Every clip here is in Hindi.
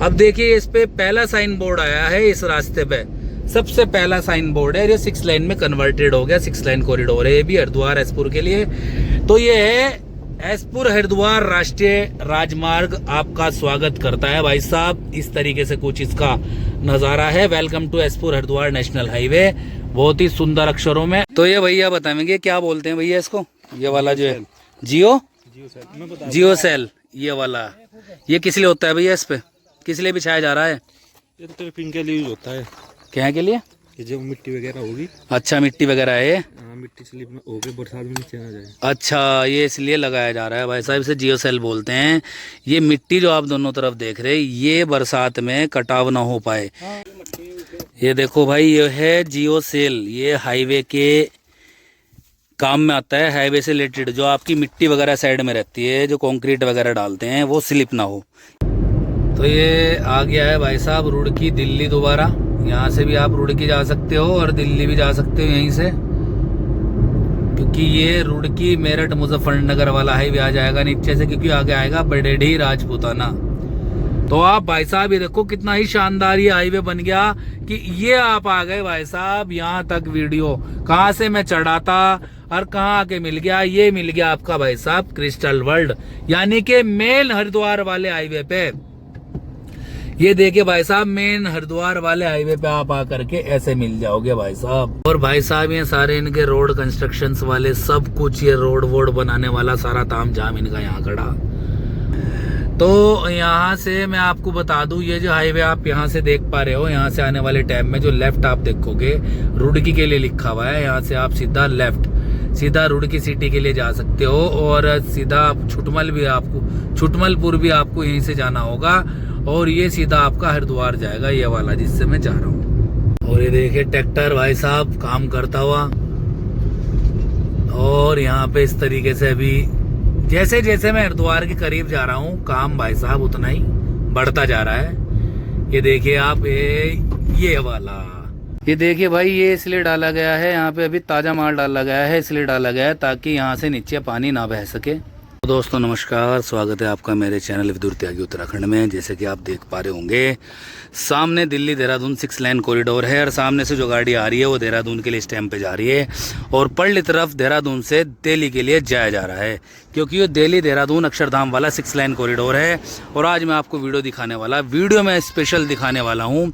अब देखिए इस पे पहला साइन बोर्ड आया है, इस रास्ते पे सबसे पहला साइन बोर्ड है, ये 6 लाइन में कन्वर्टेड हो गया, 6 लाइन कॉरिडोर है ये भी हरिद्वार एसपुर के लिए। तो ये है एसपुर हरिद्वार राष्ट्रीय राजमार्ग, आपका स्वागत करता है भाई साहब। इस तरीके से कुछ इसका नजारा है। वेलकम टू एसपुर हरिद्वार नेशनल हाईवे, बहुत ही सुंदर अक्षरों में। तो ये भैया बताएंगे क्या बोलते हैं भैया इसको, ये वाला जो है जियो सेल, ये वाला, ये किस लिए होता है भैया, इस पे किस लिए बिछाया जा रहा है? ये तो ट्रैपिंग के लिए यूज होता है। क्या के लिए? कि जब मिट्टी वगैरह होगी। अच्छा मिट्टी वगैरह है, हाँ, मिट्टी स्लिप में होगी, बरसात में नीचे ना जाए। अच्छा ये इसलिए लगाया जा रहा है भाई साहब, इसे जियो सेल बोलते हैं। ये मिट्टी जो आप दोनों तरफ देख रहे हैं, ये बरसात में कटाव ना हो पाए। ये देखो भाई, ये है जियो सेल, ये हाईवे के काम में आता है, हाईवे से रिलेटेड। जो आपकी मिट्टी वगैरह साइड में रहती है, जो कंक्रीट वगैरह डालते हैं, वो स्लिप ना हो। तो ये आ गया है भाई साहब रुड़की दिल्ली दोबारा। यहाँ से भी आप रुड़की जा सकते हो और दिल्ली भी जा सकते हो यहीं से, क्योंकि ये रुड़की मेरठ मुजफ्फरनगर वाला हाईवे आ जाएगा नीचे से, क्योंकि आगे आएगा बड़ेडी राजपूताना। तो आप भाई साहब ये देखो कितना ही शानदार ये हाईवे बन गया कि ये आप आ गए भाई साहब यहाँ तक। वीडियो कहाँ से मैं चढ़ा था और कहाँ आके मिल गया, ये मिल गया आपका भाई साहब क्रिस्टल वर्ल्ड, यानी कि मेन हरिद्वार वाले हाईवे पे। ये देखिए भाई साहब, मेन हरिद्वार वाले हाईवे पे आप आकर के ऐसे मिल जाओगे भाई साहब। और भाई साहब ये सारे इनके रोड कंस्ट्रक्शंस वाले सब कुछ, ये रोड वोड बनाने वाला सारा तामझाम इनका यहाँ खड़ा। तो यहाँ से मैं आपको बता दूं, ये जो हाईवे आप यहाँ से देख पा रहे हो, यहाँ से आने वाले टाइम में जो लेफ्ट आप देखोगे रुड़की के लिए लिखा हुआ है, यहाँ से आप सीधा लेफ्ट सीधा रुड़की सिटी के लिए जा सकते हो, और सीधा छुटमलपुर भी आपको यहीं से जाना होगा, और ये सीधा आपका हरिद्वार जाएगा, ये वाला जिससे मैं जा रहा हूँ। और ये देखिए ट्रैक्टर भाई साहब काम करता हुआ, और यहाँ पे इस तरीके से अभी जैसे जैसे मैं हरिद्वार के करीब जा रहा हूँ, काम भाई साहब उतना ही बढ़ता जा रहा है। ये देखिए आप ये वाला, ये देखिए भाई, ये इसलिए डाला गया है, यहाँ पे अभी ताजा माल डाला गया है, इसलिए डाला गया है ताकि यहाँ से नीचे पानी ना बह सके। तो दोस्तों नमस्कार, स्वागत है आपका मेरे चैनल विदुर त्यागी उत्तराखंड में। जैसे कि आप देख पा रहे होंगे, सामने दिल्ली देहरादून 6 लाइन कॉरिडोर है, और सामने से जो गाड़ी आ रही है वो देहरादून के लिए स्टैंड पे जा रही है, और पल्ली तरफ देहरादून से दिल्ली के लिए जाया जा रहा है, क्योंकि ये दिल्ली देहरादून अक्षरधाम वाला 6 लाइन कॉरिडोर है। और आज मैं आपको वीडियो में स्पेशल दिखाने वाला हूँ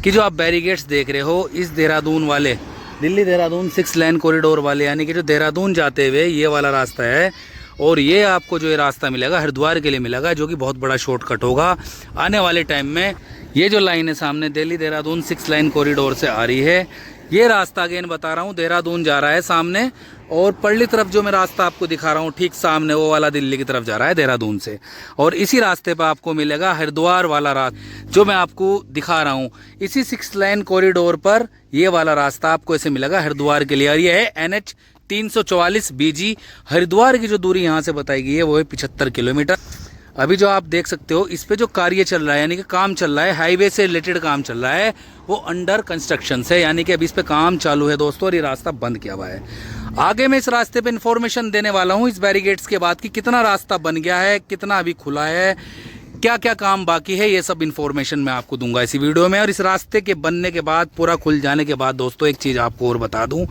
कि जो आप बैरिकेड्स देख रहे हो, इस देहरादून वाले दिल्ली देहरादून 6 लाइन कॉरिडोर वाले, यानी कि जो देहरादून जाते हुए ये वाला रास्ता है, और ये आपको जो ये रास्ता मिलेगा हरिद्वार के लिए मिलेगा, जो कि बहुत बड़ा शॉर्टकट होगा आने वाले टाइम में। ये जो लाइन है सामने दिल्ली देहरादून 6 लाइन कॉरिडोर से आ रही है, ये रास्ता अगेन बता रहा हूँ देहरादून जा रहा है सामने, और पल्ली तरफ जो मैं रास्ता आपको दिखा रहा हूँ ठीक सामने, वो वाला दिल्ली की तरफ जा रहा है देहरादून से। और इसी रास्ते पर आपको मिलेगा हरिद्वार वाला रास्ता जो मैं आपको दिखा रहा हूँ, इसी 6 लाइन कॉरिडोर पर ये वाला रास्ता आपको ऐसे मिलेगा हरिद्वार के लिए। और ये है NH 344 BG। हरिद्वार की जो दूरी यहाँ से बताई गई है वो है 75 किलोमीटर। अभी जो आप देख सकते हो, इस पे जो कार्य चल रहा है, यानी कि काम चल रहा है, हाईवे से रिलेटेड काम चल रहा है, वो अंडर कंस्ट्रक्शन है, यानी कि अभी इस पे काम चालू है दोस्तों, और ये रास्ता बंद किया हुआ है। आगे मैं इस रास्ते पे इन्फॉर्मेशन देने वाला हूँ इस बैरिकेड्स के बाद कि कितना रास्ता बन गया है, कितना अभी खुला है, क्या क्या काम बाकी है, ये सब इन्फॉर्मेशन मैं आपको दूंगा इसी वीडियो में। और इस रास्ते के बनने के बाद, पूरा खुल जाने के बाद दोस्तों, एक चीज़ आपको और बता दूं,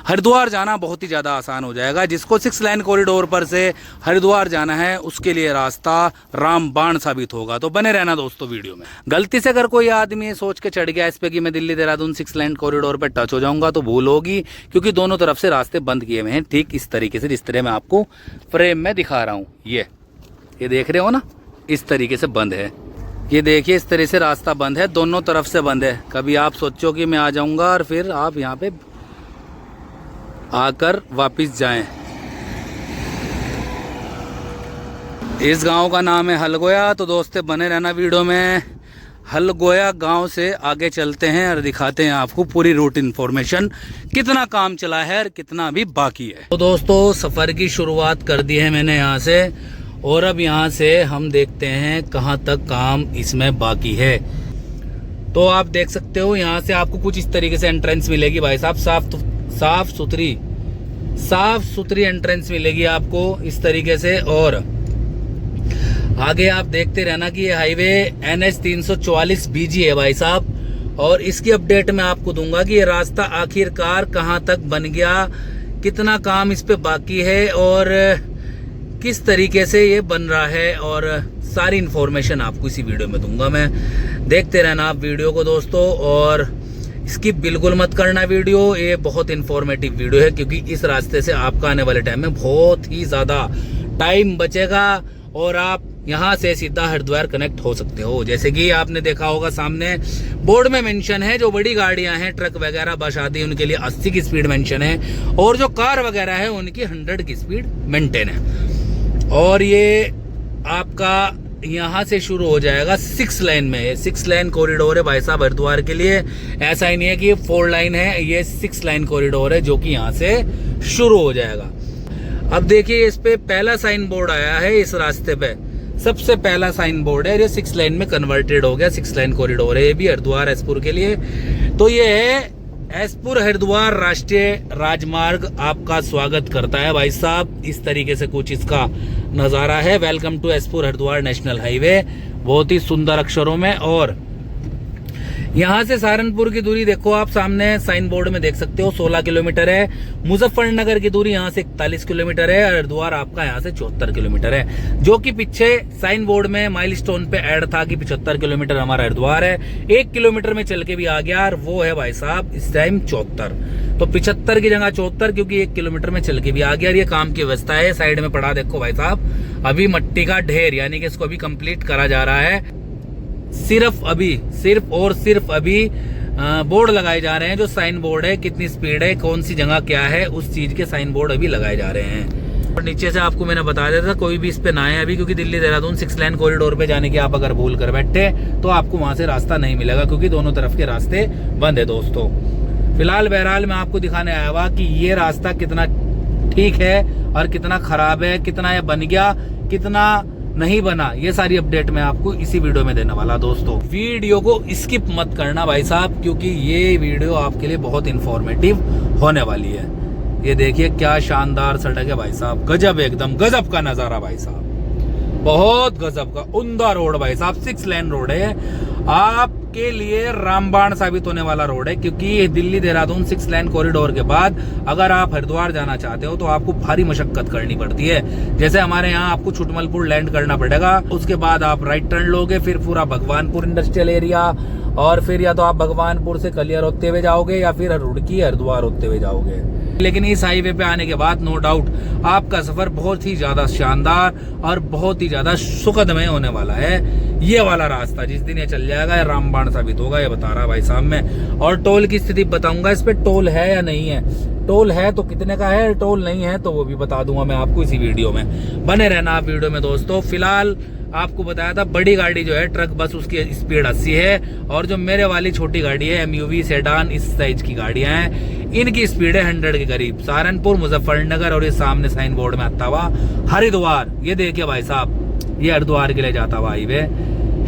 हरिद्वार जाना बहुत ही ज़्यादा आसान हो जाएगा। जिसको 6 लाइन कॉरिडोर पर से हरिद्वार जाना है, उसके लिए रास्ता रामबाण साबित होगा। तो बने रहना दोस्तों वीडियो में। गलती से अगर कोई आदमी सोच के चढ़ गया इस पर कि मैं दिल्ली देहरादून 6 लाइन कॉरिडोर पर टच हो जाऊँगा, तो भूल होगी, क्योंकि दोनों तरफ से रास्ते बंद किए हुए हैं, ठीक इस तरीके से जिस तरह मैं आपको फ्रेम में दिखा रहा हूँ। ये देख रहे हो ना, इस तरीके से बंद है। ये देखिए इस तरह से रास्ता बंद है, दोनों तरफ से बंद है। कभी आप सोचो कि मैं आ जाऊंगा और फिर आप यहाँ पे आकर वापस जाएं। इस गांव का नाम है हलगोया। तो दोस्तों बने रहना वीडियो में। हलगोया गांव से आगे चलते हैं और दिखाते हैं आपको पूरी रूट इन्फॉर्मेशन, कितना काम चला है और कितना अभी बाकी है। तो दोस्तों सफर की शुरुआत कर दी है मैंने यहाँ से, और अब यहाँ से हम देखते हैं कहाँ तक काम इसमें बाकी है। तो आप देख सकते हो यहाँ से आपको कुछ इस तरीके से एंट्रेंस मिलेगी भाई साहब, साफ सुथरी एंट्रेंस मिलेगी आपको इस तरीके से। और आगे आप देखते रहना कि ये हाईवे NH 344 BG है भाई साहब। और इसकी अपडेट मैं आपको दूंगा कि ये रास्ता आखिरकार कहां तक बन गया, कितना काम इस पे बाकी है और किस तरीके से ये बन रहा है, और सारी इन्फॉर्मेशन आपको इसी वीडियो में दूंगा मैं। देखते रहना आप वीडियो को दोस्तों, और स्किप बिल्कुल मत करना वीडियो। ये बहुत इन्फॉर्मेटिव वीडियो है क्योंकि इस रास्ते से आपका आने वाले टाइम में बहुत ही ज़्यादा टाइम बचेगा और आप यहाँ से सीधा हरिद्वार कनेक्ट हो सकते हो। जैसे कि आपने देखा होगा सामने बोर्ड में मेंशन है, जो बड़ी गाड़ियां हैं, ट्रक वगैरह, बस आदि, उनके लिए 80 की स्पीड मेंशन है, और जो कार वगैरह है उनकी 100 की स्पीड मेंटेन है। और ये आपका यहाँ से शुरू हो जाएगा 6 लाइन में। ये 6 लाइन कॉरिडोर है भाई साहब हरिद्वार के लिए। ऐसा ही नहीं है कि ये 4 लाइन है, ये 6 लाइन कॉरिडोर है जो कि यहाँ से शुरू हो जाएगा। अब देखिए इस पे पहला साइन बोर्ड आया है, इस रास्ते पे सबसे पहला साइन बोर्ड है, ये 6 लाइन में कन्वर्टेड हो गया, 6 लाइन कॉरिडोर है ये भी हरिद्वार एसपुर के लिए। तो ये है एसपुर हरिद्वार राष्ट्रीय राजमार्ग, आपका स्वागत करता है भाई साहब। इस तरीके से कुछ इसका नज़ारा है। वेलकम टू एसपुर हरिद्वार नेशनल हाईवे, बहुत ही सुंदर अक्षरों में। और यहाँ से सहारनपुर की दूरी देखो आप, सामने साइन बोर्ड में देख सकते हो 16 किलोमीटर है। मुजफ्फरनगर की दूरी यहाँ से 41 किलोमीटर है। हरिद्वार आपका यहाँ से 74 किलोमीटर है, जो कि पीछे साइन बोर्ड में माइलस्टोन पे ऐड था कि 75 किलोमीटर हमारा हरिद्वार है। 1 किलोमीटर में चल के भी आ गया, और वो है भाई साहब इस टाइम 74। तो 75 की जगह 74, क्योंकि 1 किलोमीटर में चल के भी आ गया। और ये काम की व्यवस्था है, साइड में पड़ा देखो भाई साहब, अभी मट्टी का ढेर, यानी कि इसको अभी कंप्लीट करा जा रहा है। सिर्फ और सिर्फ अभी बोर्ड लगाए जा रहे हैं, जो साइन बोर्ड है, कितनी स्पीड है, कौन सी जगह क्या है, उस चीज के साइन बोर्ड अभी लगाए जा रहे हैं। और नीचे से आपको मैंने बता दिया था कोई भी इस पे ना है अभी, क्योंकि दिल्ली देहरादून 6 लाइन कॉरिडोर पे जाने की आप अगर भूल कर बैठे तो आपको वहां से रास्ता नहीं मिलेगा, क्योंकि दोनों तरफ के रास्ते बंद है दोस्तों। फिलहाल बहरहाल मैं आपको दिखाने आया हुआ कि ये रास्ता कितना ठीक है और कितना खराब है, कितना ये बन गया, कितना नहीं बना, ये सारी अपडेट मैं आपको इसी वीडियो में देने वाला दोस्तों। वीडियो को स्किप मत करना भाई साहब, क्योंकि ये वीडियो आपके लिए बहुत इंफॉर्मेटिव होने वाली है। ये देखिए क्या शानदार सड़क है भाई साहब, गजब, एकदम गजब का नजारा भाई साहब, बहुत गजब का उम्दा रोड भाई साहब। 6 लाइन रोड है, आपके लिए रामबाण साबित होने वाला रोड है, क्योंकि दिल्ली देहरादून 6 लाइन कॉरिडोर के बाद अगर आप हरिद्वार जाना चाहते हो तो आपको भारी मशक्कत करनी पड़ती है। जैसे हमारे यहाँ आपको छुटमलपुर लैंड करना पड़ेगा, उसके बाद आप राइट टर्न लोगे, फिर पूरा भगवानपुर इंडस्ट्रियल एरिया, और फिर या तो आप भगवानपुर से कलियर होते हुए जाओगे या फिर रुड़की हरिद्वार होते हुए जाओगे। लेकिन इस हाईवे पे आने के बाद नो डाउट आपका सफर बहुत ही ज्यादा शानदार और बहुत ही ज्यादा सुखदमय होने वाला है। ये वाला रास्ता जिस दिन ये चल जाएगा ये रामबाण साबित होगा, ये बता रहा भाई साहब मैं। और टोल की स्थिति बताऊंगा, इस पे टोल है या नहीं है, टोल है तो कितने का है, टोल नहीं है तो वो भी बता दूंगा मैं आपको इसी वीडियो में। बने रहना आप वीडियो में दोस्तों। फिलहाल आपको बताया था बड़ी गाड़ी जो है ट्रक बस, उसकी स्पीड 80 है, और जो मेरे वाली छोटी गाड़ी है MUV सेडान, इस साइज की गाड़ियां हैं, इनकी स्पीड है 100 के करीब। सहारनपुर, मुजफ्फरनगर, और ये सामने साइन बोर्ड में आता हुआ हरिद्वार, ये देखिए भाई साहब, ये हरिद्वार के लिए जाता हुआ हाईवे,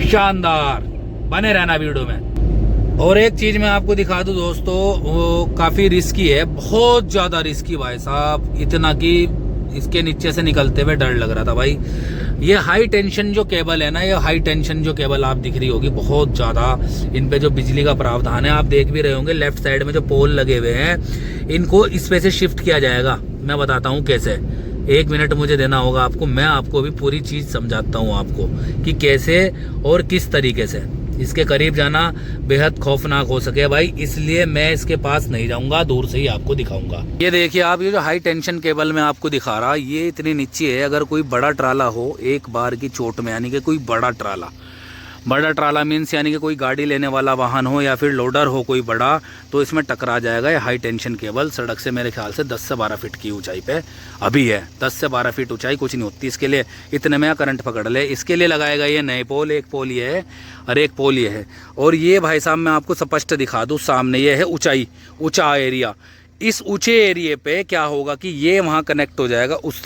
शानदार। बने रहना वीडियो में। और एक चीज मैं आपको दिखा दूं दोस्तों, वो काफी रिस्की है, बहुत ज्यादा रिस्की भाई साहब, इतना कि इसके नीचे से निकलते हुए डर लग रहा था भाई। ये हाई टेंशन जो केबल है ना, ये हाई टेंशन जो केबल आप दिख रही होगी, बहुत ज्यादा इन पे जो बिजली का प्रावधान है, आप देख भी रहे होंगे लेफ्ट साइड में जो पोल लगे हुए हैं, इनको इस पे से शिफ्ट किया जाएगा। मैं बताता हूँ कैसे, 1 मिनट मुझे देना होगा आपको, मैं आपको भी पूरी चीज समझाता हूँ आपको कि कैसे और किस तरीके से। इसके करीब जाना बेहद खौफनाक हो सके भाई, इसलिए मैं इसके पास नहीं जाऊंगा, दूर से ही आपको दिखाऊंगा। ये देखिए आप, ये जो हाई टेंशन केबल मैं आपको दिखा रहा, ये इतनी नीचे है, अगर कोई बड़ा ट्राला हो एक बार की चोट में, यानी कि कोई बड़ा ट्राला मीन्स यानी कि कोई गाड़ी लेने वाला वाहन हो या फिर लोडर हो कोई बड़ा, तो इसमें टकरा जाएगा। ये हाई टेंशन केबल सड़क से मेरे ख्याल से 10 से 12 फीट की ऊंचाई पे अभी है, 10 से 12 फीट ऊंचाई कुछ नहीं होती इसके लिए, इतने में करंट पकड़ ले। इसके लिए लगाएगा ये नए पोल, एक पोल ये है और एक पोल ये है। और ये भाई साहब मैं आपको स्पष्ट दिखा दूँ, सामने ये है ऊंचा एरिया। इस ऊंचे एरिए पे क्या होगा कि ये वहाँ कनेक्ट हो जाएगा, उस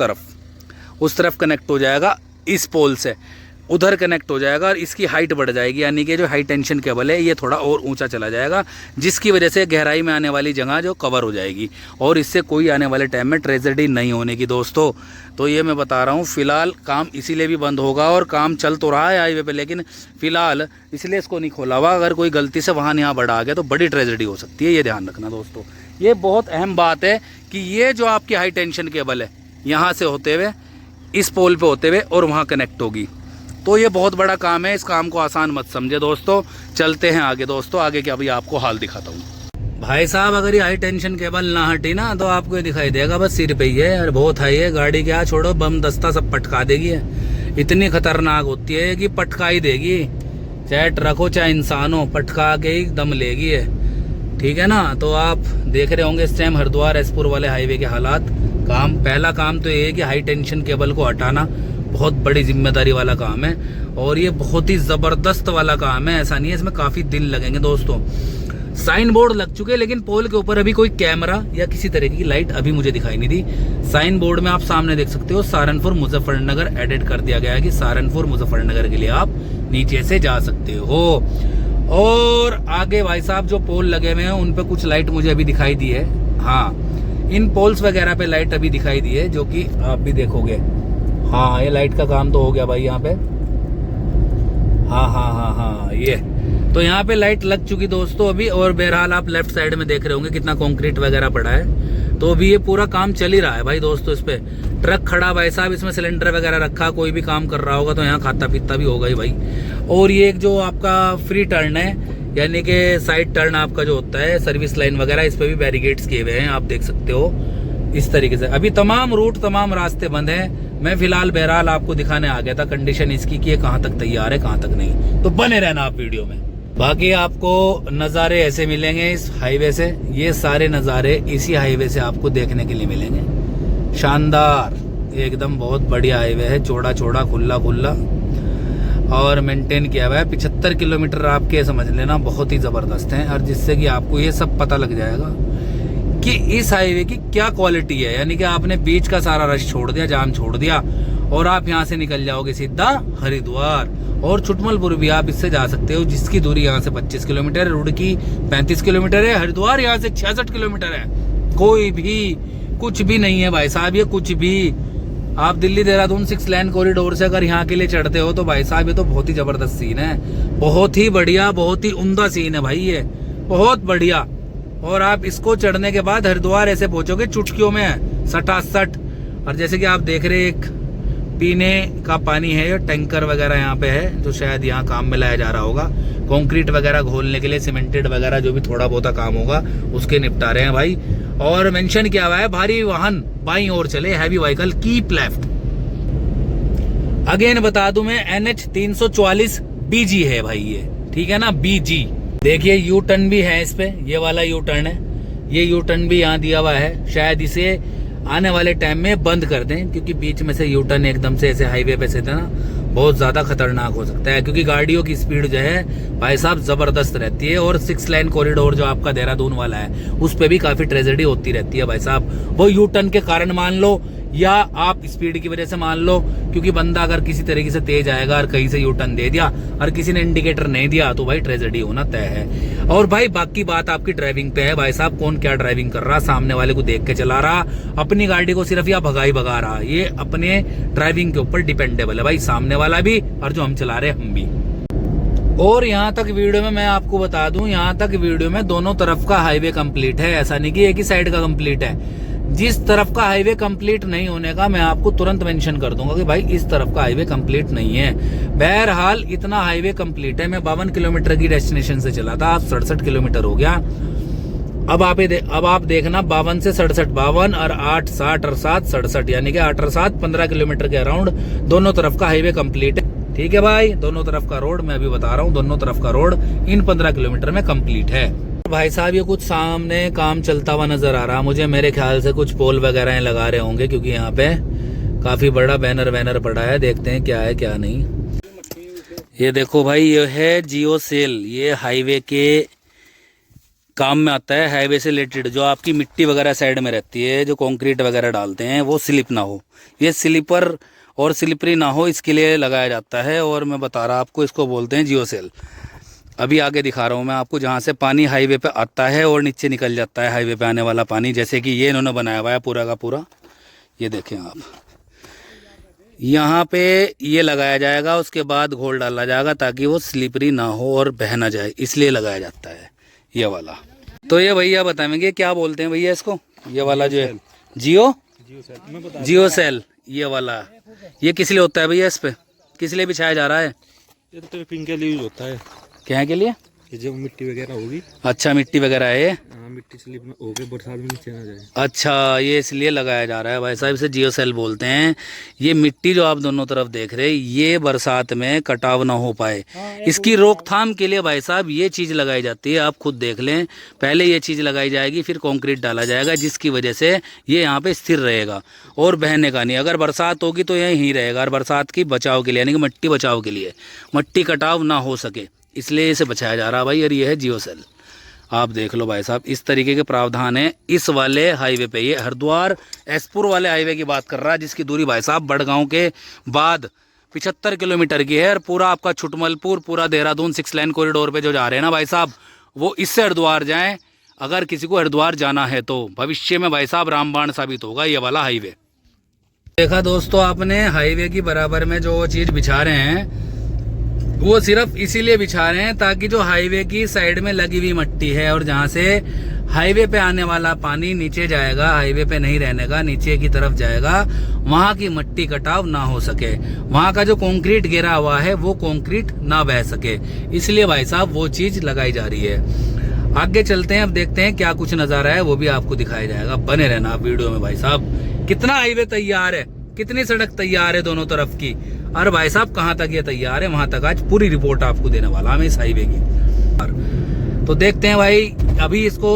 तरफ कनेक्ट हो जाएगा इस पोल से। उधर कनेक्ट हो जाएगा और इसकी हाइट बढ़ जाएगी, यानी कि जो हाई टेंशन केबल है ये थोड़ा और ऊंचा चला जाएगा, जिसकी वजह से गहराई में आने वाली जगह जो कवर हो जाएगी और इससे कोई आने वाले टाइम में ट्रेजेडी नहीं होने की दोस्तों। तो ये मैं बता रहा हूँ, फ़िलहाल काम इसीलिए भी बंद होगा और काम चल तो रहा है हाईवे पे, लेकिन फ़िलहाल इसलिए इसको नहीं खोला हुआ। अगर कोई गलती से वहाँ यहाँ बढ़ा गया तो बड़ी ट्रेजेडी हो सकती है, ये ध्यान रखना दोस्तों। ये बहुत अहम बात है कि ये जो आपकी हाई टेंशन केबल है यहाँ से होते हुए इस पोल पे होते हुए और वहाँ कनेक्ट होगी, तो ये बहुत बड़ा काम है। इस काम को आसान मत समझे दोस्तों। चलते हैं आगे दोस्तों, आगे क्या अभी आपको हाल दिखाता हूँ। भाई साहब अगर ये हाई टेंशन केबल ना हटी ना तो आपको ये दिखाई देगा बस सिर पे ही है यार, बहुत हाई है। गाड़ी क्या छोड़ो, बम दस्ता सब पटका देगी है। इतनी खतरनाक होती है कि पटका ही देगी, चाहे ट्रक हो चाहे इंसान हो, पटका के ही दम लेगी है, ठीक है ना। तो आप देख रहे होंगे इस टाइम हरिद्वार एसपुर वाले हाईवे के हालात। पहला काम तो ये है कि हाई टेंशन केबल को हटाना बहुत बड़ी जिम्मेदारी वाला काम है और ये बहुत ही ज़बरदस्त वाला काम है। ऐसा नहीं है, इसमें काफ़ी दिन लगेंगे दोस्तों। साइन बोर्ड लग चुके हैं लेकिन पोल के ऊपर अभी कोई कैमरा या किसी तरीके की लाइट अभी मुझे दिखाई नहीं दी। साइन बोर्ड में आप सामने देख सकते हो सहारनपुर मुजफ्फरनगर एडिट कर दिया गया है कि सहारनपुर मुजफ्फरनगर के लिए आप नीचे से जा सकते हो। और आगे भाई साहब जो पोल लगे हुए हैं उन पे कुछ लाइट मुझे अभी दिखाई दी है। हाँ, इन पोल्स वगैरह पे लाइट अभी दिखाई दी है, जो कि आप भी देखोगे। हाँ, ये लाइट का काम तो हो गया भाई यहाँ पे। हाँ, ये तो यहाँ पे लाइट लग चुकी दोस्तों अभी। और बहरहाल आप लेफ्ट साइड में देख रहे होंगे कितना कंक्रीट वगैरह पड़ा है, तो अभी ये पूरा काम चल ही रहा है भाई दोस्तों। इस पे ट्रक खड़ा भाई साहब, इसमें सिलेंडर वगैरह रखा, कोई भी काम कर रहा होगा तो यहाँ खाता पीता भी होगा ही भाई। और ये एक जो आपका फ्री टर्न है, यानी कि साइड टर्न आपका जो होता है सर्विस लाइन वगैरह, इस पे भी बैरिकेड्स किए हुए हैं, आप देख सकते हो इस तरीके से। अभी तमाम रूट तमाम रास्ते बंद हैं। मैं फिलहाल बहरहाल आपको दिखाने आ गया था कंडीशन इसकी कि ये कहाँ तक तैयार है कहाँ तक नहीं, तो बने रहना आप वीडियो में। बाकी आपको नज़ारे ऐसे मिलेंगे इस हाईवे से, ये सारे नज़ारे इसी हाईवे से आपको देखने के लिए मिलेंगे। शानदार एकदम बहुत बढ़िया हाईवे है, चौड़ा चौड़ा खुला खुला और मेंटेन किया हुआ है। 75 किलोमीटर आपके समझ लेना बहुत ही ज़बरदस्त हैं, और जिससे कि आपको ये सब पता लग जाएगा कि इस हाईवे की क्या क्वालिटी है। यानी कि आपने बीच का सारा रश छोड़ दिया, जाम छोड़ दिया और आप यहाँ से निकल जाओगे सीधा हरिद्वार। और छुटमलपुर भी आप इससे जा सकते हो, जिसकी दूरी यहाँ से 25 किलोमीटर है, रुड़की 35 किलोमीटर है, हरिद्वार यहाँ से 66 किलोमीटर है। कोई भी कुछ भी नहीं है भाई साहब, ये कुछ भी। आप दिल्ली देहरादून 6 लेन कॉरिडोर से अगर यहाँ के लिए चढ़ते हो तो भाई साहब ये तो बहुत ही जबरदस्त सीन है, बहुत ही बढ़िया, बहुत ही उम्दा सीन है भाई, ये बहुत बढ़िया। और आप इसको चढ़ने के बाद हरिद्वार ऐसे पहुंचोगे चुटकियों में, सटासट। और जैसे कि आप देख रहे एक पीने का पानी है, ये टैंकर वगैरह यहाँ पे है, जो शायद यहाँ काम में लाया जा रहा होगा। कंक्रीट वगैरह घोलने के लिए, सीमेंटेड वगैरह जो भी थोड़ा बहुत काम होगा उसके निपटा रहे हैं भाई। और मेंशन किया हुआ है भारी वाहन बाईं ओर चले, heavy vehicle keep left. Again बता दूं मैं, NH 344 BG है भाई ये, ठीक है ना, BG। देखिए यू टर्न भी है इस पे, ये वाला यू टर्न है, ये यू टर्न भी यहाँ दिया हुआ है। शायद इसे आने वाले टाइम में बंद कर दें, क्योंकि बीच में से यू टर्न एकदम से ऐसे हाईवे पे से ना बहुत ज्यादा खतरनाक हो सकता है, क्योंकि गाड़ियों की स्पीड जो है भाई साहब जबरदस्त रहती है। और 6 लेन कॉरिडोर जो आपका देहरादून वाला है उस पे भी काफी ट्रेजेडी होती रहती है भाई साहब। वो यू टर्न के कारण मान लो या आप स्पीड की वजह से मान लो, क्योंकि बंदा अगर किसी तरीके से तेज आएगा और कहीं से यू टर्न दे दिया और किसी ने इंडिकेटर नहीं दिया तो भाई ट्रेजेडी होना तय है। और भाई बाकी बात आपकी ड्राइविंग पे है भाई साहब, कौन क्या ड्राइविंग कर रहा, सामने वाले को देख के चला रहा, अपनी गाड़ी को सिर्फ या भगा रहा, ये अपने ड्राइविंग के ऊपर डिपेंडेबल है भाई, सामने वाला भी और जो हम चला रहे हम भी। और यहाँ तक वीडियो में मैं आपको बता दूं, यहाँ तक वीडियो में दोनों तरफ का हाईवे कंप्लीट है, ऐसा नहीं कि एक ही साइड का कंप्लीट है। जिस तरफ का हाईवे कंप्लीट नहीं होने का मैं आपको तुरंत मेंशन कर दूंगा कि भाई इस तरफ का हाईवे कंप्लीट नहीं है। बहरहाल इतना हाईवे कंप्लीट है। मैं 52 किलोमीटर की डेस्टिनेशन से चला था, 67 किलोमीटर हो गया। अब आप देखना 52 से 67, 52 और 8 60 और 7 67, यानी कि 8 और 7 15 किलोमीटर के अराउंड दोनों तरफ का हाईवे कंप्लीट है, ठीक है भाई। दोनों तरफ का रोड मैं अभी बता रहा हूँ, दोनों तरफ का रोड इन 15 किलोमीटर में कंप्लीट है। भाई साहब ये कुछ सामने काम चलता हुआ नजर आ रहा मुझे, मेरे ख्याल से कुछ पोल वगैरह लगा रहे होंगे, क्योंकि यहाँ पे काफी बड़ा बैनर पड़ा है। देखते हैं क्या है क्या नहीं। ये देखो भाई, ये है जियो सेल, ये हाईवे के काम में आता है, हाईवे से रिलेटेड। जो आपकी मिट्टी वगैरह साइड में रहती है, जो कंक्रीट वगैरह डालते हैं वो स्लिप ना हो, ये स्लीपर और स्लिपरी ना हो इसके लिए लगाया जाता है। और मैं बता रहा आपको, इसको बोलते हैं जियो सेल। अभी आगे दिखा रहा हूँ मैं आपको, जहाँ से पानी हाईवे पे आता है और नीचे निकल जाता है हाईवे पे आने वाला पानी। जैसे कि ये इन्होंने बनाया हुआ है पूरा का पूरा, ये देखें आप, यहाँ पे ये लगाया जाएगा, उसके बाद घोल डाला जाएगा ताकि वो स्लिपरी ना हो और बह ना जाए, इसलिए लगाया जाता है ये वाला। तो ये भैया बताएंगे क्या बोलते हैं भैया इसको, ये वाला जो है जियो सेल, ये वाला, ये किस लिए होता है भैया, इस पे किस लिए बिछाया जा रहा है? ये तो ट्रैपिंग के लिए यूज होता है। क्या के लिए? कि जब मिट्टी वगैरह होगी। अच्छा, मिट्टी वगैरह है ये? हाँ, मिट्टी स्लिप में हो गए, बरसात में नीचे ना जाए। अच्छा, ये इसलिए लगाया जा रहा है भाई साहब, इसे जियो सेल बोलते हैं। ये मिट्टी जो आप दोनों तरफ देख रहे हैं, ये बरसात में कटाव ना हो पाए, इसकी रोकथाम के लिए भाई साहब ये चीज़ लगाई जाती है। आप खुद देख लें, पहले ये चीज़ लगाई जाएगी, फिर कंक्रीट डाला जाएगा, जिसकी वजह से ये यहाँ पे स्थिर रहेगा और बहने का नहीं। अगर बरसात होगी तो यहीं रहेगा, और बरसात की बचाव के लिए, यानी कि मिट्टी बचाव के लिए, मिट्टी कटाव ना हो सके, इसलिए इसे बचाया जा रहा है भाई। और ये है जियो सेल, आप देख लो भाई साहब, इस तरीके के प्रावधान है इस वाले हाईवे पे। ये हरिद्वार एसपुर वाले हाईवे की बात कर रहा है, जिसकी दूरी भाई साहब बड़गांव के बाद 75 किलोमीटर की है। और पूरा आपका छुटमलपुर, पूरा देहरादून 6 लेन कॉरिडोर पे जो जा रहे हैं ना भाई साहब, वो इससे हरिद्वार जाएं। अगर किसी को हरिद्वार जाना है तो भविष्य में भाई साहब रामबाण साबित होगा ये वाला हाईवे। देखा दोस्तों आपने, हाईवे की बराबर में जो चीज़ बिछा रहे हैं वो सिर्फ इसीलिए बिछा रहे हैं ताकि जो हाईवे की साइड में लगी हुई मिट्टी है और जहाँ से हाईवे पे आने वाला पानी नीचे जाएगा, हाईवे पे नहीं रहने का, नीचे की तरफ जाएगा, वहाँ की मिट्टी कटाव ना हो सके, वहाँ का जो कंक्रीट गिरा हुआ है वो कंक्रीट ना बह सके, इसलिए भाई साहब वो चीज लगाई जा रही है। आगे चलते हैं, अब देखते हैं क्या कुछ नजारा है, वो भी आपको दिखाया जाएगा। बने रहना आप वीडियो में भाई साहब। कितना हाईवे तैयार है, कितनी सड़क तैयार है दोनों तरफ की, और भाई साहब कहाँ तक ये तैयार है, वहां तक आज पूरी रिपोर्ट आपको देने वाला हमें इस हाईवे की। तो देखते हैं भाई, अभी इसको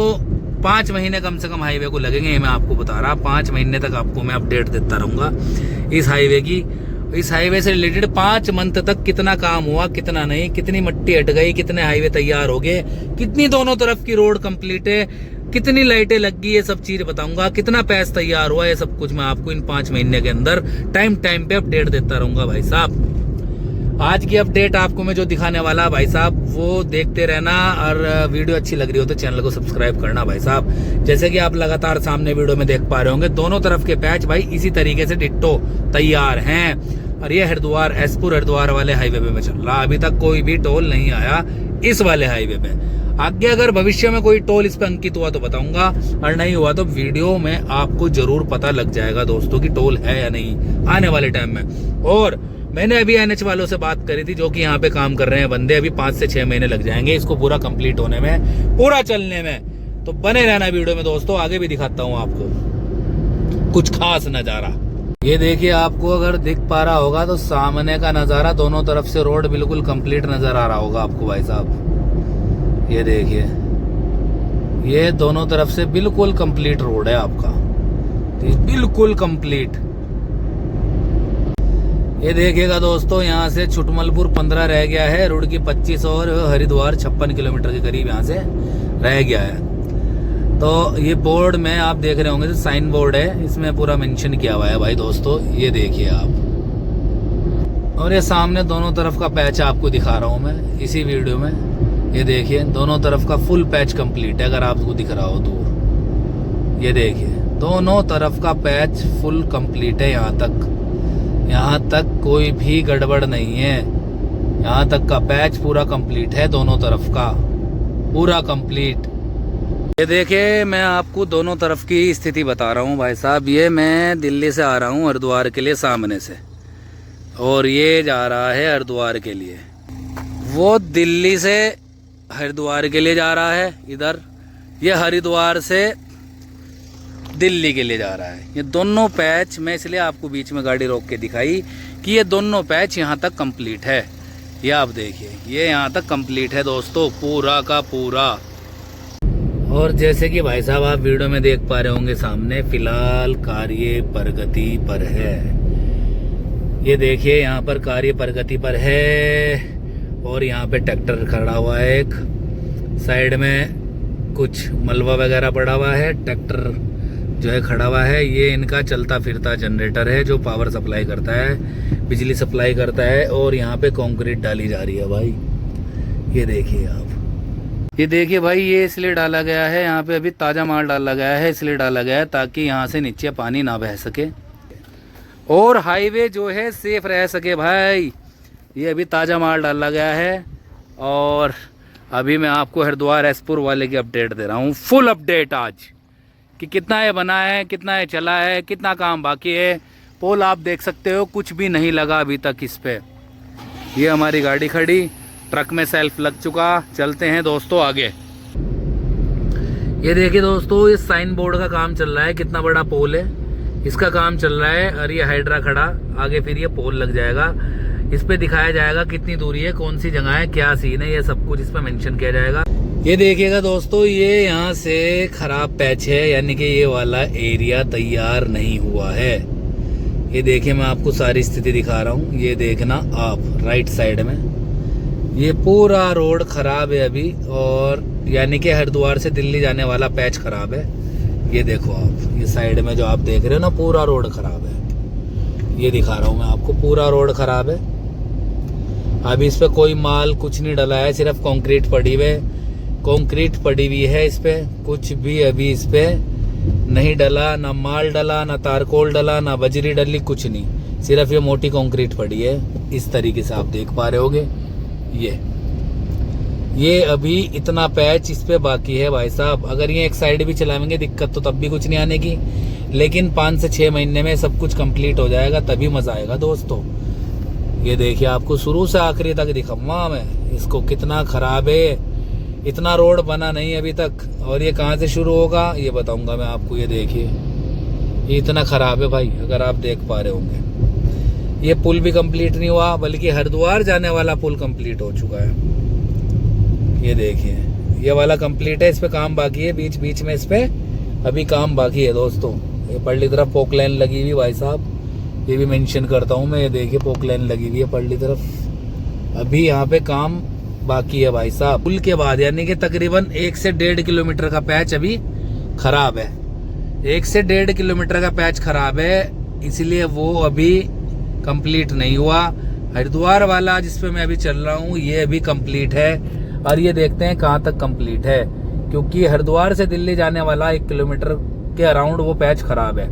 5 महीने कम से कम हाईवे को लगेंगे, ये मैं आपको बता रहा। 5 महीने तक आपको मैं अपडेट देता रहूंगा इस हाईवे की। इस हाईवे से रिलेटेड 5 मंथ तक कितना काम हुआ, कितना नहीं, कितनी मिट्टी हट गई, कितने हाईवे तैयार हो गए, कितनी दोनों तरफ की रोड कंप्लीट है, कितनी लाइटें लग गई, ये सब चीज बताऊंगा, कितना पैस तैयार हुआ, ये सब कुछ मैं आपको इन 5 महीने के अंदर टाइम पे अपडेट देता रहूंगा भाई साहब। आज की अपडेट आपको मैं जो दिखाने वाला भाई साहब वो देखते रहना, और वीडियो अच्छी लग रही हो तो चैनल को सब्सक्राइब करना भाई साहब। जैसे कि आप लगातार सामने वीडियो में देख पा रहे होंगे, दोनों तरफ के पैच भाई इसी तरीके से डिट्टो तैयार हैं। और ये हरिद्वार एसपुर हरिद्वार वाले हाईवे पे में चल रहा, अभी तक कोई भी टोल नहीं आया इस वाले हाईवे पे। आगे अगर भविष्य में कोई टोल इस पे अंकित हुआ तो बताऊंगा, और नहीं हुआ तो वीडियो में आपको जरूर पता लग जाएगा दोस्तों कि टोल है या नहीं आने वाले टाइम में। और मैंने अभी एनएच वालों से बात करी थी, जो कि यहाँ पे काम कर रहे हैं बंदे, अभी 5 से 6 महीने लग जाएंगे इसको पूरा कंप्लीट होने में, पूरा चलने में। तो बने रहना वीडियो में दोस्तों, आगे भी दिखाता हूँ आपको कुछ खास नजारा। ये देखिए, आपको अगर दिख पा रहा होगा तो सामने का नजारा, दोनों तरफ से रोड बिल्कुल कंप्लीट नजर आ रहा होगा आपको भाई साहब। ये देखिए, ये दोनों तरफ से बिल्कुल कंप्लीट रोड है आपका, बिल्कुल कंप्लीट। ये देखिएगा दोस्तों, यहाँ से छुटमलपुर 15 रह गया है, रुड़की 25 और हरिद्वार 56 किलोमीटर के करीब यहाँ से रह गया है। तो ये बोर्ड में आप देख रहे होंगे, साइन बोर्ड है, इसमें पूरा मेंशन किया हुआ है भाई दोस्तों, ये देखिए आप। और ये सामने दोनों तरफ का पैच आपको दिखा रहा हूँ मैं इसी वीडियो में। ये देखिए, दोनों तरफ का फुल पैच कंप्लीट है, अगर आपको दिख रहा हो दूर। ये देखिए, दोनों तरफ का पैच फुल कंप्लीट है, यहाँ तक कोई भी गड़बड़ नहीं है, यहाँ तक का पैच पूरा कंप्लीट है, दोनों तरफ का पूरा कंप्लीट। ये देखिए, मैं आपको दोनों तरफ की स्थिति बता रहा हूँ भाई साहब। ये मैं दिल्ली से आ रहा हूँ हरिद्वार के लिए सामने से, और ये जा रहा है हरिद्वार के लिए। वो दिल्ली से हरिद्वार के लिए जा रहा है इधर, ये हरिद्वार से दिल्ली के लिए जा रहा है। ये दोनों पैच मैं इसलिए आपको बीच में गाड़ी रोक के दिखाई कि ये दोनों पैच यहाँ तक कंप्लीट है। ये आप देखिए, ये यहाँ तक कंप्लीट है दोस्तों, पूरा का पूरा। और जैसे कि भाई साहब आप वीडियो में देख पा रहे होंगे, सामने फिलहाल कार्य प्रगति पर है। ये देखिए, यहाँ पर कार्य प्रगति पर है, और यहाँ पे ट्रैक्टर खड़ा हुआ है, एक साइड में कुछ मलबा वगैरह पड़ा हुआ है, ट्रैक्टर जो है खड़ा हुआ है। ये इनका चलता फिरता जनरेटर है जो पावर सप्लाई करता है, बिजली सप्लाई करता है। और यहाँ पे कंक्रीट डाली जा रही है भाई, ये देखिए आप। ये देखिए भाई, ये इसलिए डाला गया है, यहाँ पे अभी ताज़ा माल डाला गया है, इसलिए डाला गया है ताकि यहाँ से नीचे पानी ना बह सके और हाईवे जो है सेफ रह सके भाई। ये अभी ताज़ा माल डाला गया है और अभी मैं आपको हरिद्वार एसपुर वाले की अपडेट दे रहा हूँ, फुल अपडेट आज, कि कितना ये बना है, कितना ये चला है, कितना काम बाकी है। पोल आप देख सकते हो, कुछ भी नहीं लगा अभी तक इस पे। ये हमारी गाड़ी खड़ी, ट्रक में सेल्फ लग चुका। चलते हैं दोस्तों आगे। ये देखिए दोस्तों, इस साइन बोर्ड का काम चल रहा है, कितना बड़ा पोल है, इसका काम चल रहा है। और ये हाइड्रा खड़ा, आगे फिर ये पोल लग जाएगा। इस पे दिखाया जाएगा कितनी दूरी है, कौन सी जगह है, क्या सीन है, ये सब कुछ इस पे मेंशन किया जाएगा। ये देखिएगा दोस्तों, ये यहाँ से खराब पैच है, यानी कि ये वाला एरिया तैयार नहीं हुआ है। ये देखिए, मैं आपको सारी स्थिति दिखा रहा हूँ। ये देखना आप राइट साइड में, ये पूरा रोड खराब है अभी, और यानी कि हरिद्वार से दिल्ली जाने वाला पैच खराब है। ये देखो आप, ये साइड में जो आप देख रहे हो ना, पूरा रोड खराब है। ये दिखा रहा हूँ मैं आपको, पूरा रोड खराब है। अभी इस पे कोई माल कुछ नहीं डला है, सिर्फ कंक्रीट पड़ी हुई है, कंक्रीट पड़ी हुई है। इस पे कुछ भी अभी इस पे नहीं डला, ना माल डला, ना तारकोल डला, ना बजरी डली, कुछ नहीं, सिर्फ ये मोटी कंक्रीट पड़ी है। इस तरीके से आप देख पा रहे होगे। ये अभी इतना पैच इस पे बाकी है भाई साहब। अगर ये एक साइड भी चलाएंगे दिक्कत तो तब भी कुछ नहीं आने की, लेकिन 5 से 6 महीने में सब कुछ कंप्लीट हो जाएगा, तभी मजा आएगा दोस्तों। ये देखिए, आपको शुरू से आखिरी तक दिखाऊंगा मैं इसको, कितना खराब है। इतना रोड बना नहीं अभी तक, और ये कहाँ से शुरू होगा ये बताऊंगा मैं आपको। ये देखिए, ये इतना खराब है भाई, अगर आप देख पा रहे होंगे। ये पुल भी कंप्लीट नहीं हुआ, बल्कि हरिद्वार जाने वाला पुल कंप्लीट हो चुका है। ये देखिए, ये वाला कंप्लीट है, इस पे काम बाकी है, बीच बीच में इस पे अभी काम बाकी है दोस्तों। ये पल्ली तरफ पोक लाइन लगी हुई भाई साहब, ये भी मेंशन करता हूँ मैं। ये देखिए, पोक लाइन लगी हुई है पल्ली तरफ, अभी यहाँ पे काम बाकी है भाई साहब। पुल के बाद यानी कि तकरीबन 1 से 1.5 किलोमीटर का पैच अभी खराब है। 1 से 1.5 किलोमीटर का पैच खराब है, इसलिए वो अभी कंप्लीट नहीं हुआ। हरिद्वार वाला जिसपे मैं अभी चल रहा हूँ, ये अभी कंप्लीट है। और ये देखते हैं कहाँ तक कंप्लीट है, क्योंकि हरिद्वार से दिल्ली जाने वाला 1 किलोमीटर के अराउंड वो पैच खराब है,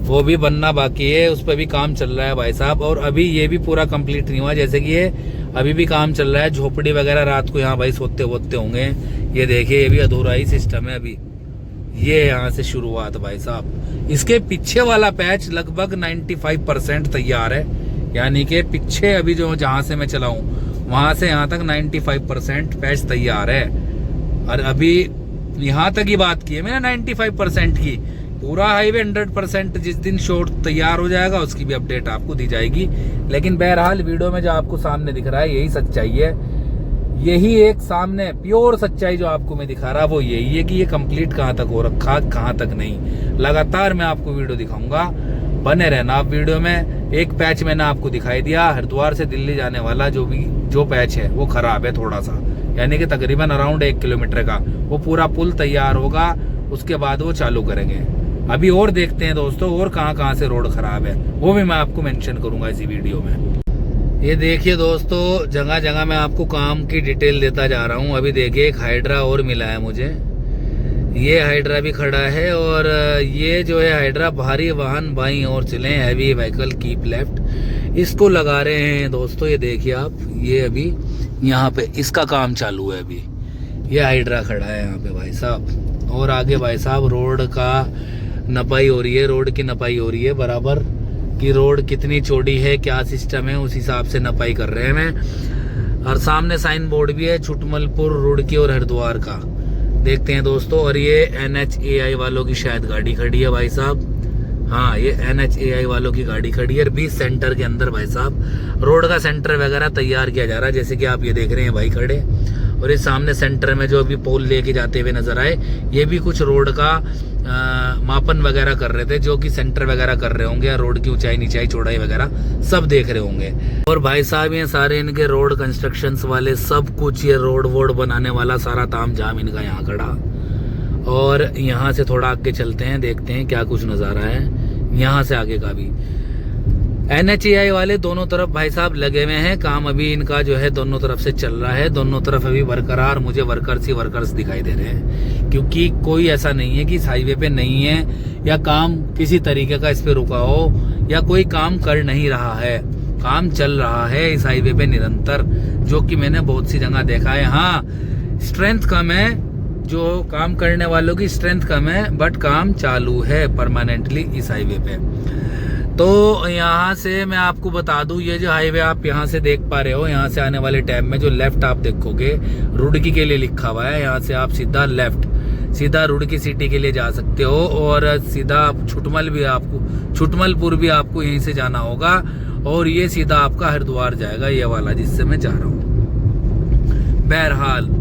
वो भी बनना बाकी है, उस पर भी काम चल रहा है भाई साहब। और अभी ये भी पूरा कंप्लीट नहीं हुआ, जैसे कि ये अभी भी काम चल रहा है। झोपड़ी वगैरह रात को यहाँ भाई सोते वोते होंगे। ये देखिए, ये भी अधूरा ही सिस्टम है अभी। ये यहाँ से शुरुआत भाई साहब। इसके पीछे वाला पैच लगभग 95% तैयार है, यानी कि पीछे अभी जो जहाँ से मैं चला हूँ वहां से यहाँ तक 95% पैच तैयार है। और अभी यहाँ तक ही बात की है मैंने 95% की। पूरा हाईवे 100% जिस दिन शॉट तैयार हो जाएगा उसकी भी अपडेट आपको दी जाएगी। लेकिन बहरहाल वीडियो में जो आपको सामने दिख रहा है यही सच्चाई है, यही एक सामने प्योर सच्चाई जो आपको मैं दिखा रहा वो यही है कि ये कंप्लीट कहाँ तक हो रखा, कहाँ तक नहीं। लगातार मैं आपको वीडियो दिखाऊंगा, बने रहना आप वीडियो में। एक पैच मैंने आपको दिखाई दिया, हरिद्वार से दिल्ली जाने वाला जो पैच है वो खराब है थोड़ा सा, यानी कि तकरीबन अराउंड 1 किलोमीटर का। वो पूरा पुल तैयार होगा, उसके बाद वो चालू करेंगे। अभी और देखते हैं दोस्तों और कहाँ से रोड खराब है, वो भी मैं आपको मेंशन करूंगा इसी वीडियो में। ये देखिए दोस्तों, जगह जगह मैं आपको काम की डिटेल देता जा रहा हूँ। अभी देखिए, एक हाइड्रा और मिला है मुझे, ये हाइड्रा भी खड़ा है। और ये जो है हाइड्रा भारी वाहन बाईं ओर चले, हैवी व्हीकल कीप लेफ्ट, इसको लगा रहे हैं दोस्तों। ये देखिए आप, ये अभी यहाँ पे इसका काम चालू है अभी। ये हाइड्रा खड़ा है यहाँ पे भाई साहब, और आगे भाई साहब रोड का नपाई हो रही है, रोड की नपाई हो रही है बराबर कि रोड कितनी चौड़ी है, क्या सिस्टम है, उस हिसाब से नपाई कर रहे हैं मैं। और सामने साइन बोर्ड भी है छुटमलपुर, रुड़की और हरिद्वार का, देखते हैं दोस्तों। और ये NHAI वालों की शायद गाड़ी खड़ी है भाई साहब, हाँ ये NHAI वालों की गाड़ी खड़ी है। बीच सेंटर के अंदर भाई साहब रोड का सेंटर वगैरह तैयार किया जा रहा है, जैसे कि आप ये देख रहे हैं भाई खड़े। और इस सामने सेंटर में जो अभी पोल लेके जाते हुए नजर आए, ये भी कुछ रोड का मापन वगैरह कर रहे थे, जो कि सेंटर वगैरह कर रहे होंगे, रोड की ऊंचाई नीचाई चौड़ाई वगैरह सब देख रहे होंगे। और भाई साहब ये सारे इनके रोड कंस्ट्रक्शंस वाले सब कुछ, ये रोड वोड बनाने वाला सारा ताम झाम इनका यहाँ खड़ा। और यहाँ से थोड़ा आगे चलते हैं, देखते हैं क्या कुछ नज़ारा है यहाँ से आगे का भी। NHAI वाले दोनों तरफ भाई साहब लगे हुए हैं, काम अभी इनका जो है दोनों तरफ से चल रहा है। दोनों तरफ अभी बरकरार मुझे वर्कर्स ही वर्कर्स दिखाई दे रहे हैं, क्योंकि कोई ऐसा नहीं है कि इस हाईवे पे नहीं है या काम किसी तरीके का इस पे रुका हो या कोई काम कर नहीं रहा है। काम चल रहा है इस हाईवे पे निरंतर, जो कि मैंने बहुत सी जगह देखा है। हाँ, स्ट्रेंथ कम है, जो काम करने वालों की स्ट्रेंथ कम है, बट काम चालू है परमानेंटली इस हाईवे पे। तो यहाँ से मैं आपको बता दूं, ये जो हाईवे आप यहाँ से देख पा रहे हो, यहाँ से आने वाले टाइम में जो लेफ्ट आप देखोगे रुड़की के लिए लिखा हुआ है, यहाँ से आप सीधा लेफ्ट सीधा रुड़की सिटी के लिए जा सकते हो, और सीधा छुटमलपुर भी आपको यहीं से जाना होगा, और ये सीधा आपका हरिद्वार जाएगा, ये वाला जिससे मैं जा रहा हूँ। बहरहाल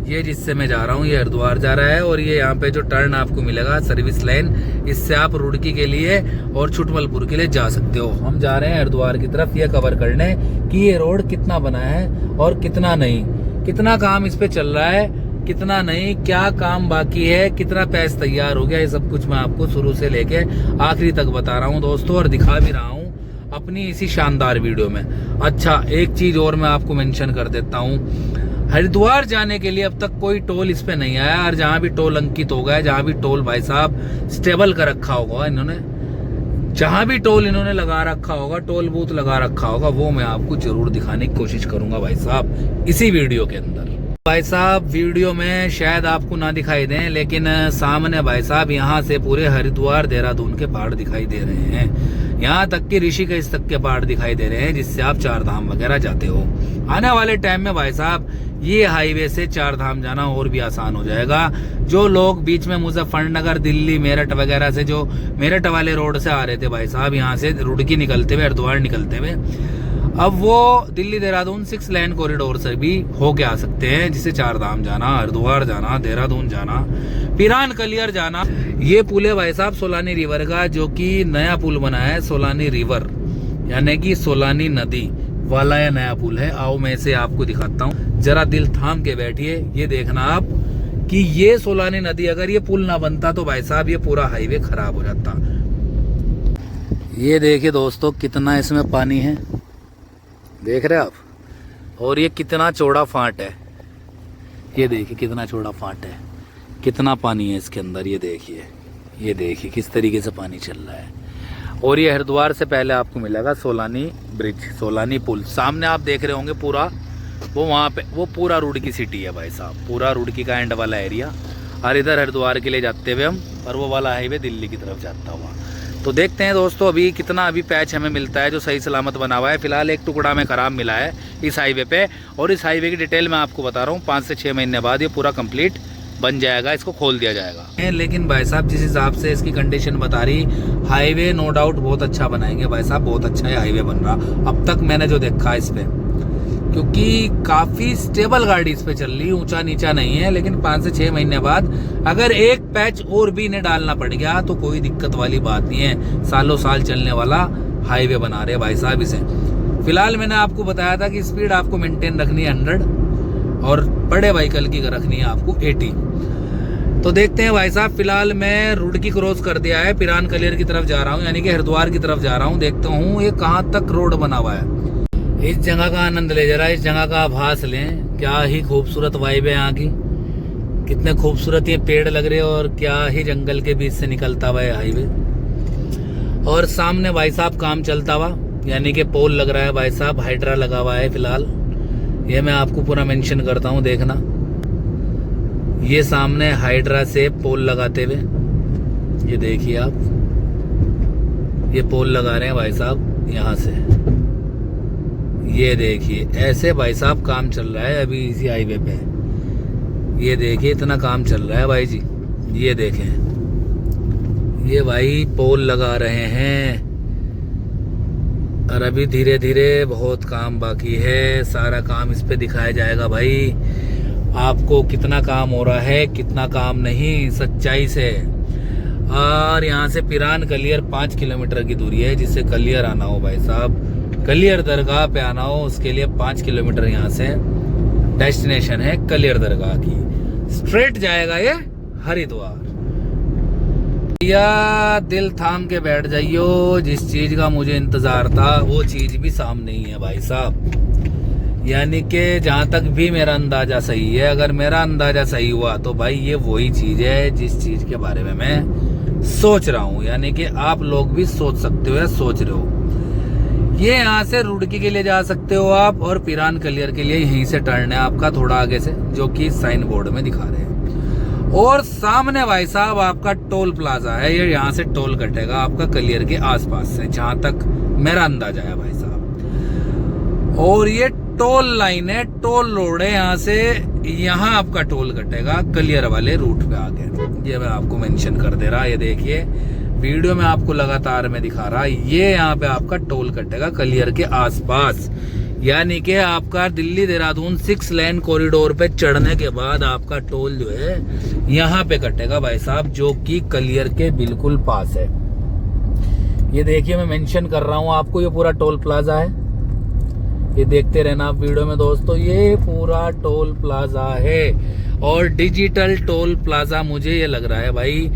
ये जिससे मैं जा रहा हूँ ये हरिद्वार जा रहा है, और ये यहाँ पे जो टर्न आपको मिलेगा सर्विस लाइन, इससे आप रुड़की के लिए और छुटमलपुर के लिए जा सकते हो। हम जा रहे हैं हरिद्वार की तरफ, ये कवर करने कि ये रोड कितना बना है और कितना नहीं, कितना काम इस पे चल रहा है, कितना नहीं, क्या काम बाकी है, कितना पैस तैयार हो गया, ये सब कुछ मैं आपको शुरू से लेके आखिरी तक बता रहा हूँ दोस्तों, और दिखा भी रहा हूँ अपनी इसी शानदार वीडियो में। अच्छा, एक चीज और मैं आपको मेंशन कर देता हूँ, हरिद्वार जाने के लिए अब तक कोई टोल इस पे नहीं आया, और जहां भी टोल अंकित हो गया, जहां भी टोल भाई साहब स्टेबल कर रखा होगा इन्होंने, जहां भी टोल इन्होंने लगा रखा होगा, टोल बूथ लगा रखा होगा, वो मैं आपको जरूर दिखाने की कोशिश करूंगा भाई साहब इसी वीडियो के अंदर। भाई साहब वीडियो में शायद आपको ना दिखाई दें, लेकिन सामने भाई साहब यहाँ से पूरे हरिद्वार देहरादून के पहाड़ दिखाई दे रहे हैं, यहाँ तक कि ऋषिकेश तक के पहाड़ दिखाई दे रहे हैं, जिससे आप चार धाम वगैरह जाते हो। आने वाले टाइम में भाई साहब ये हाईवे से चार धाम जाना और भी आसान हो जाएगा। जो लोग बीच में मुजफ्फरनगर, दिल्ली, मेरठ वगैरह से, जो मेरठ वाले रोड से आ रहे थे भाई साहब, यहाँ से रुड़की निकलते हुए, हरिद्वार निकलते हुए, अब वो दिल्ली देहरादून 6 लेन कॉरिडोर से भी होके आ सकते हैं, जिसे चार धाम जाना, हरिद्वार जाना, देहरादून जाना, पिरान कलियर जाना। ये पुल है भाई साहब सोलानी रिवर का, जो कि नया पुल बना है, सोलानी रिवर यानी कि सोलानी नदी वाला यह नया पुल है। आओ मैं इसे आपको दिखाता हूँ, जरा दिल थाम के बैठिए। ये देखना आप कि ये सोलानी नदी, अगर ये पुल ना बनता तो भाई साहब ये पूरा हाईवे खराब हो जाता। ये देखिए दोस्तों कितना इसमें पानी है, देख रहे आप, और ये कितना चौड़ा फाट है, ये देखिए कितना चौड़ा फाट है, कितना पानी है इसके अंदर, ये देखिए किस तरीके से पानी चल रहा है। और ये हरिद्वार से पहले आपको मिलेगा सोलानी ब्रिज, सोलानी पुल, सामने आप देख रहे होंगे पूरा, वो वहाँ पे वो पूरा रुड़की सिटी है भाई साहब, पूरा रुड़की का एंड वाला एरिया, और इधर हरिद्वार के लिए जाते हुए हम, और वो वाला हाईवे दिल्ली की तरफ जाता हुआ। तो देखते हैं दोस्तों अभी कितना अभी पैच हमें मिलता है जो सही सलामत बना हुआ है। फिलहाल एक टुकड़ा में खराब मिला है इस हाईवे पे, और इस हाईवे की डिटेल मैं आपको बता रहा हूँ, 5 से 6 महीने बाद ये पूरा कंप्लीट बन जाएगा, इसको खोल दिया जाएगा। लेकिन भाई साहब जिस हिसाब से इसकी कंडीशन बता रही, हाईवे नो डाउट बहुत अच्छा बनाएंगे भाई साहब, बहुत अच्छा है हाईवे बन रहा अब तक मैंने जो देखा इस पे, क्योंकि काफी स्टेबल गाड़ी इस पे चल रही, ऊंचा नीचा नहीं है। लेकिन 5 से 6 महीने बाद अगर एक पैच और भी इन्हें डालना पड़ गया तो कोई दिक्कत वाली बात नहीं है, सालों साल चलने वाला हाईवे बना रहे भाई साहब इसे। फिलहाल मैंने आपको बताया था कि स्पीड आपको मेंटेन रखनी है 100, और बड़े व्हीकल की रखनी है आपको 80। तो देखते हैं भाई साहब, फिलहाल मैं रुड़की क्रॉस कर दिया है, पिरान कलियर की तरफ जा रहा हूँ, यानी कि हरिद्वार की तरफ जा रहा हूँ। देखता हूँ ये कहाँ तक रोड बना हुआ है, इस जगह का आनंद ले, जरा इस जगह का आभास लें। क्या ही खूबसूरत वाइब है यहाँ की, कितने खूबसूरत ये पेड़ लग रहे हैं, और क्या ही जंगल के बीच से निकलता हुआ है हाईवे। और सामने भाई साहब काम चलता हुआ, यानी कि पोल लग रहा है भाई साहब, हाइड्रा लगा हुआ है फिलहाल, ये मैं आपको पूरा मेंशन करता हूँ, देखना ये सामने हाइड्रा से पोल लगाते हुए, ये देखिए आप, ये पोल लगा रहे हैं भाई साहब यहाँ से, ये देखिए ऐसे भाई साहब काम चल रहा है अभी इसी हाईवे पे। ये देखिए इतना काम चल रहा है भाई जी, ये देखें, ये भाई पोल लगा रहे हैं, और अभी धीरे धीरे बहुत काम बाकी है, सारा काम इस पे दिखाया जाएगा भाई आपको, कितना काम हो रहा है कितना काम नहीं, सच्चाई से। और यहाँ से पिरान कलियर 5 किलोमीटर की दूरी है, जिससे कलियर आना हो भाई साहब, कलियर दरगाह पे आना हो, उसके लिए 5 किलोमीटर यहाँ से डेस्टिनेशन है कलियर दरगाह की, स्ट्रेट जाएगा ये हरिद्वार। या दिल थाम के बैठ जाइयो, जिस चीज का मुझे इंतजार था वो चीज भी सामने ही है भाई साहब। यानी कि जहां तक भी मेरा अंदाजा सही है, अगर मेरा अंदाजा सही हुआ तो भाई ये वही चीज है जिस चीज के बारे में मैं सोच रहा हूँ। यानी कि आप लोग भी सोच सकते हो या सोच रहे हो। ये यहाँ से रुड़की के लिए जा सकते हो आप, और पिरान कलियर के लिए यहीं से टर्न है आपका थोड़ा आगे से, जो कि साइन बोर्ड में दिखा रहे हैं। और सामने भाई साहब आपका टोल प्लाजा है, ये यहाँ से टोल कटेगा आपका कलियर के आसपास से, जहां तक मेरा अंदाजा है भाई साहब। और ये टोल लाइन है, टोल रोड है, यहाँ से यहाँ आपका टोल कटेगा कलियर वाले रूट पे आगे। ये मैं आपको मेंशन कर दे रहा, ये देखिए वीडियो में आपको लगातार मैं दिखा रहा, ये यहाँ पे आपका टोल कटेगा कलियर के आसपास। यानी कि आपका दिल्ली देहरादून 6 लेन कॉरिडोर पे चढ़ने के बाद आपका टोल जो है यहाँ पे कटेगा भाई साहब, जो कि कलियर के बिल्कुल पास है। ये देखिए मैं मेंशन कर रहा हूँ आपको, ये पूरा टोल प्लाजा है, ये देखते रहना आप वीडियो में दोस्तों। ये पूरा टोल प्लाजा है और डिजिटल टोल प्लाजा मुझे ये लग रहा है भाई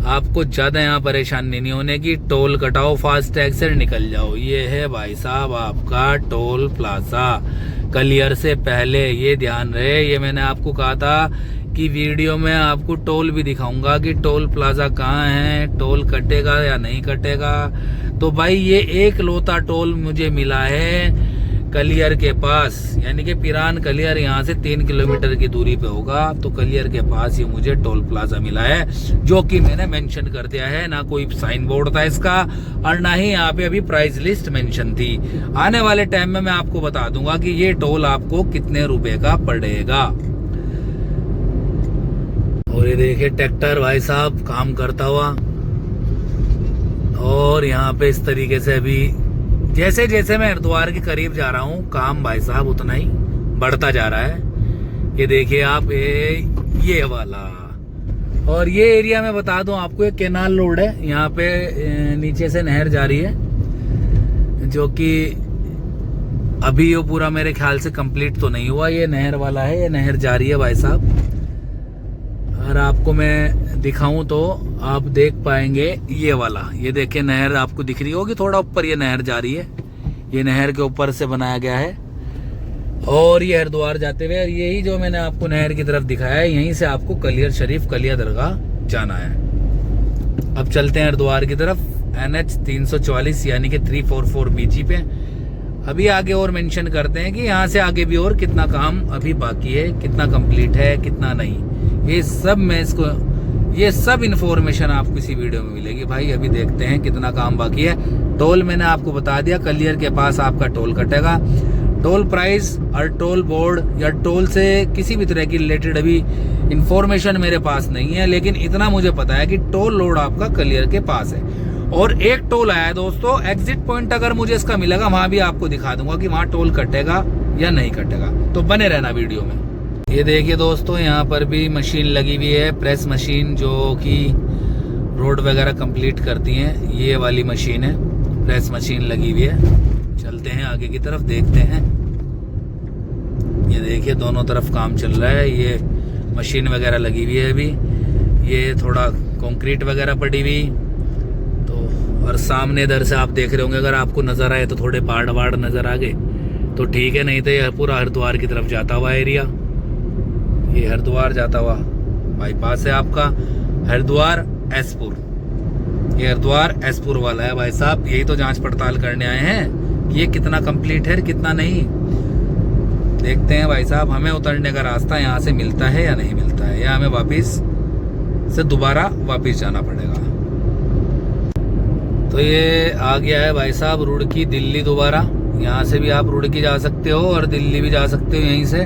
आपको ज्यादा यहाँ परेशानी नहीं होने की। टोल कटाओ फास्ट टैग से निकल जाओ। ये है भाई साहब आपका टोल प्लाजा कलियर से पहले, ये ध्यान रहे। ये मैंने आपको कहा था कि वीडियो में आपको टोल भी दिखाऊंगा कि टोल प्लाजा कहाँ है, टोल कटेगा या नहीं कटेगा। तो भाई ये एक लौता टोल मुझे मिला है कलियर के पास, यानी कि पिरान कलियर यहाँ से 3 किलोमीटर की दूरी पे होगा, तो कलियर के पास ये मुझे टोल प्लाजा मिला है, जो कि मैंने मेंशन कर दिया है। ना कोई साइन बोर्ड था इसका और ना ही यहाँ पे अभी प्राइस लिस्ट मेंशन थी। आने वाले टाइम में मैं आपको बता दूंगा कि ये टोल आपको कितने रुपए का पड़ेगा। और ये देखिए ट्रैक्टर भाई साहब काम करता हुआ, और यहाँ पे इस तरीके से अभी जैसे जैसे मैं हरिद्वार के करीब जा रहा हूँ काम भाई साहब उतना ही बढ़ता जा रहा है। ये देखिए आप ये वाला, और ये एरिया में बता दूं आपको एक कैनाल रोड है, यहाँ पे नीचे से नहर जा रही है, जो कि अभी ये पूरा मेरे ख्याल से कंप्लीट तो नहीं हुआ। ये नहर वाला है, ये नहर जा रही है भाई साहब। अगर आपको मैं दिखाऊं तो आप देख पाएंगे ये वाला, ये देखिए नहर आपको दिख रही होगी थोड़ा ऊपर, ये नहर जा रही है, ये नहर के ऊपर से बनाया गया है। और ये हरिद्वार जाते हुए, और यही जो मैंने आपको नहर की तरफ दिखाया है, यहीं से आपको कलियर शरीफ कलिया दरगाह जाना है। अब चलते हैं हरिद्वार की तरफ, NH 344 यानी कि 344 BG पे। अभी आगे और मेंशन करते हैं कि यहाँ से आगे भी और कितना काम अभी बाकी है, कितना कंप्लीट है कितना नहीं, ये सब मैं इसको, ये सब इन्फॉर्मेशन आपको इसी वीडियो में मिलेगी भाई। अभी देखते हैं कितना काम बाकी है। टोल मैंने आपको बता दिया, कलियर के पास आपका टोल कटेगा। टोल प्राइस और टोल बोर्ड या टोल से किसी भी तरह की रिलेटेड अभी इंफॉर्मेशन मेरे पास नहीं है, लेकिन इतना मुझे पता है कि टोल लोड आपका कलियर के पास है। और एक टोल आया है दोस्तों, एग्जिट पॉइंट अगर मुझे इसका मिलेगा वहां भी आपको दिखा दूंगा कि वहां टोल कटेगा या नहीं कटेगा, तो बने रहना वीडियो में। ये देखिए दोस्तों यहाँ पर भी मशीन लगी हुई है, प्रेस मशीन, जो कि रोड वगैरह कंप्लीट करती हैं। ये वाली मशीन है, प्रेस मशीन लगी हुई है। चलते हैं आगे की तरफ, देखते हैं। ये देखिए दोनों तरफ काम चल रहा है, ये मशीन वगैरह लगी हुई है अभी, ये थोड़ा कंक्रीट वगैरह पड़ी हुई तो। और सामने इधर से आप देख रहे होंगे, अगर आपको नजर आए तो थोड़े पहाड़ वहाड़ नजर आ गए तो ठीक है, नहीं तो ये पूरा हरिद्वार की तरफ जाता हुआ एरिया, ये हरिद्वार जाता हुआ बाईपास है आपका हरिद्वार एसपुर। ये हरिद्वार एसपुर वाला है भाई साहब। यही तो जांच पड़ताल करने आए हैं कि ये कितना कंप्लीट है कितना नहीं। देखते हैं भाई साहब, हमें उतरने का रास्ता यहाँ से मिलता है या नहीं मिलता है, या हमें वापिस से दोबारा वापिस जाना पड़ेगा। तो ये आ गया है भाई साहब रुड़की दिल्ली दोबारा। यहाँ से भी आप रुड़की जा सकते हो और दिल्ली भी जा सकते हो यहीं से,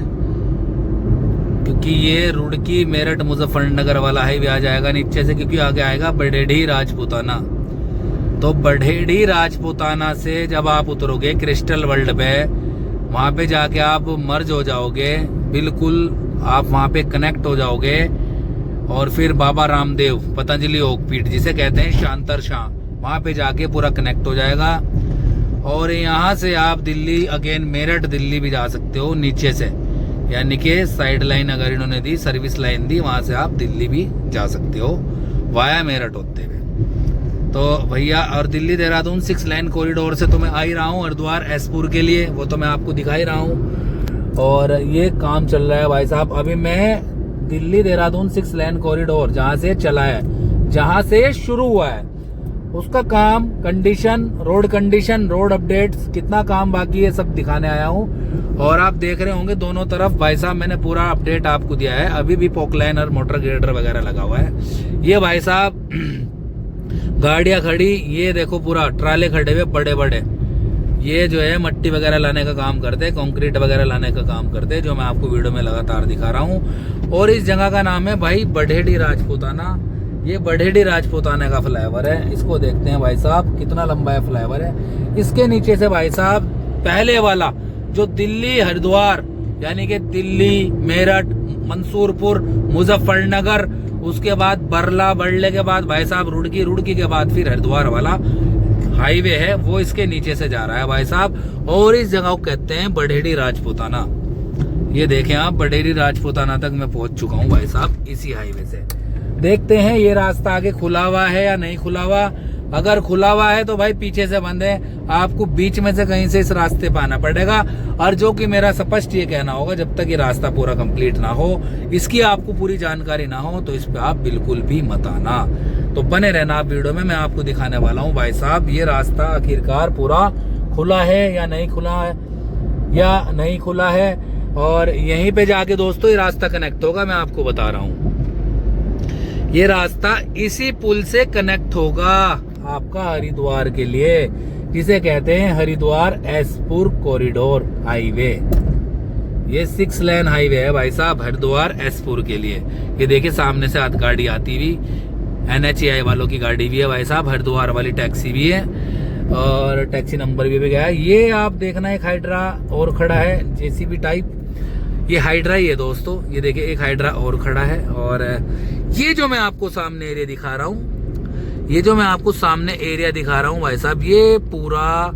क्योंकि ये रुड़की मेरठ मुजफ्फरनगर वाला हाईवे आ जाएगा नीचे से, क्योंकि आगे आएगा बड़ेढ़ी राजपूताना। तो बड़ेढ़ी राजपूताना से जब आप उतरोगे क्रिस्टल वर्ल्ड पे, वहां पे जाके आप मर्ज हो जाओगे, बिल्कुल आप वहां पे कनेक्ट हो जाओगे। और फिर बाबा रामदेव पतंजलि ओकपीठ जिसे कहते हैं शांतर शाह, वहां पे जाके पूरा कनेक्ट हो जाएगा। और यहाँ से आप दिल्ली अगेन मेरठ दिल्ली भी जा सकते हो नीचे से, यानी कि साइड लाइन अगर इन्होंने दी, सर्विस लाइन दी, वहां से आप दिल्ली भी जा सकते हो वाया मेरठ होते हुए। तो भैया, और दिल्ली देहरादून 6 लाइन कॉरिडोर से तो मैं आ ही रहा हूँ हरिद्वार एसपुर के लिए, वो तो मैं आपको दिखा ही रहा हूँ। और ये काम चल रहा है भाई साहब। अभी मैं दिल्ली देहरादून 6 लाइन कॉरिडोर जहाँ से चला है, जहाँ से शुरू हुआ है, उसका काम, कंडीशन, रोड अपडेट्स, कितना काम बाकी है, सब दिखाने आया हूँ। और आप देख रहे होंगे दोनों तरफ भाई साहब मैंने पूरा अपडेट आपको दिया है। अभी भी पोकलाइन और मोटर ग्रेडर वगैरह लगा हुआ है। ये भाई साहब गाड़ियां खड़ी, ये देखो पूरा ट्राले खड़े हुए बड़े बड़े, ये जो है मट्टी वगैरह लाने का काम करते हैं, कंक्रीट वगैरह लाने का काम करते हैं, जो मैं आपको वीडियो में लगातार दिखा रहा हूँ। और इस जगह का नाम है भाई बढ़ेडी राजपूताना। ये बढ़ेडी राजपूताना का फ्लाईओवर है। इसको देखते हैं भाई साहब कितना लंबा है फ्लाईओवर है। इसके नीचे से भाई साहब पहले वाला जो दिल्ली हरिद्वार, यानी कि दिल्ली मेरठ मंसूरपुर मुजफ्फरनगर, उसके बाद बरला, बरले के बाद भाई साहब रुड़की के बाद फिर हरिद्वार वाला हाईवे है, वो इसके नीचे से जा रहा है भाई साहब। और इस जगह को कहते हैं बढ़ेडी राजपूताना। ये देखें आप, बढ़ेडी राजपूताना तक मैं पहुंच चुका हूँ भाई साहब इसी हाईवे से। देखते हैं ये रास्ता आगे खुला हुआ है या नहीं खुला हुआ। अगर खुला हुआ है तो भाई पीछे से बंद है, आपको बीच में से कहीं से इस रास्ते पे आना पड़ेगा। और जो कि मेरा स्पष्ट ये कहना होगा, जब तक ये रास्ता पूरा कंप्लीट ना हो, इसकी आपको पूरी जानकारी ना हो, तो इस पे आप बिल्कुल भी मत आना। तो बने रहना आप वीडियो में, मैं आपको दिखाने वाला हूँ भाई साहब ये रास्ता आखिरकार पूरा खुला है या नहीं खुला है। और यहीं पे जाके दोस्तों ये रास्ता कनेक्ट होगा, मैं आपको बता रहा हूँ। ये रास्ता इसी पुल से कनेक्ट होगा आपका हरिद्वार के लिए, जिसे कहते हैं हरिद्वार एसपुर कॉरिडोर हाईवे। ये 6 लेन हाईवे है भाई साहब हरिद्वार एसपुर के लिए। ये देखिए सामने से आध गाड़ी आती हुई, NHAI वालों की गाड़ी भी है भाई साहब, हरिद्वार वाली टैक्सी भी है और टैक्सी नंबर भी गया है। ये आप देखना एक हाइड्रा और खड़ा है, JCB टाइप, ये हाइड्रा ही है दोस्तों। ये देखिए एक हाइड्रा और खड़ा है। और ये जो मैं आपको सामने एरिया दिखा रहा हूँ, भाई साहब, ये पूरा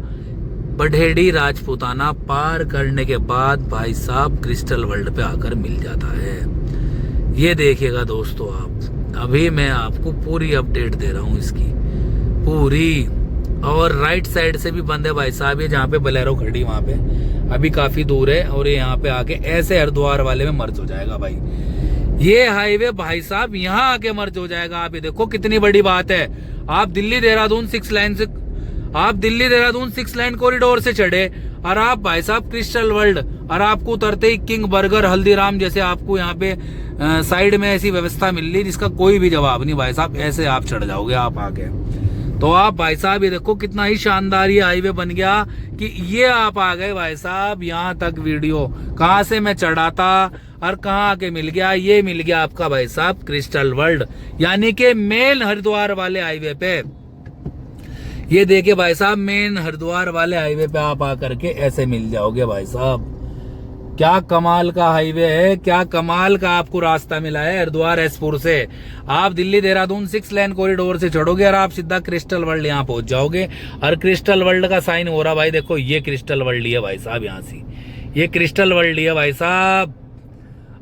बढ़ेडी राजपूताना पार करने के बाद भाई साहब क्रिस्टल वर्ल्ड पे आकर मिल जाता है। ये देखिएगा दोस्तों आप, अभी मैं आपको पूरी अपडेट दे रहा हूँ इसकी पूरी। और राइट साइड से भी बंद है भाई साहब, ये जहाँ पे बोलेरो खड़ी वहां पे अभी काफी दूर है। और ये यहाँ पे आके ऐसे हरिद्वार वाले में मर्ज हो जाएगा भाई। ये हाईवे भाई साहब यहाँ आके मर्ज हो जाएगा। आप ये देखो कितनी बड़ी बात है। आप दिल्ली देहरादून 6 लाइन कॉरिडोर से चढ़े और आप भाई साहब क्रिस्टल वर्ल्ड, और आपको उतरते ही किंग बर्गर, हल्दीराम जैसे आपको यहाँ पे साइड में ऐसी व्यवस्था मिल रही जिसका कोई भी जवाब नहीं भाई साहब। ऐसे आप चढ़ जाओगे आप आगे। तो आप भाई साहब ये देखो कितना ही शानदार ये हाईवे बन गया कि ये आप आ गए भाई साहब यहाँ तक। वीडियो कहाँ से मैं चढ़ा था और कहाँ आके मिल गया, ये मिल गया आपका भाई साहब क्रिस्टल वर्ल्ड, यानी कि मेन हरिद्वार वाले हाईवे पे। ये देखिए भाई साहब मेन हरिद्वार वाले हाईवे पे आप आकर के ऐसे मिल जाओगे भाई साहब। क्या कमाल का हाईवे है, क्या कमाल का आपको रास्ता मिला है हरिद्वार एसपुर से। आप दिल्ली देहरादून 6 लेन कॉरिडोर से चढ़ोगे और आप सीधा क्रिस्टल वर्ल्ड यहाँ पहुंच जाओगे। और क्रिस्टल वर्ल्ड का साइन हो रहा भाई, देखो ये क्रिस्टल वर्ल्ड है भाई साहब, यहाँ से ये क्रिस्टल वर्ल्ड है भाई साहब।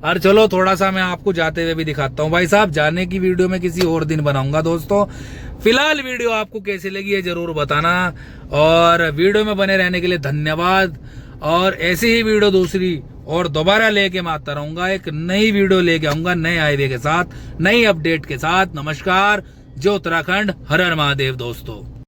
और चलो थोड़ा सा मैं आपको जाते हुए भी दिखाता हूँ भाई साहब। जाने की वीडियो में किसी और दिन बनाऊंगा दोस्तों। फिलहाल वीडियो आपको कैसी लगी है जरूर बताना, और वीडियो में बने रहने के लिए धन्यवाद। और ऐसी ही वीडियो दूसरी और दोबारा लेके मैं आता रहूंगा, एक नई वीडियो लेके आऊंगा नए हाईवे के साथ, नई अपडेट के साथ। नमस्कार, जय उत्तराखंड, हर हर महादेव दोस्तों।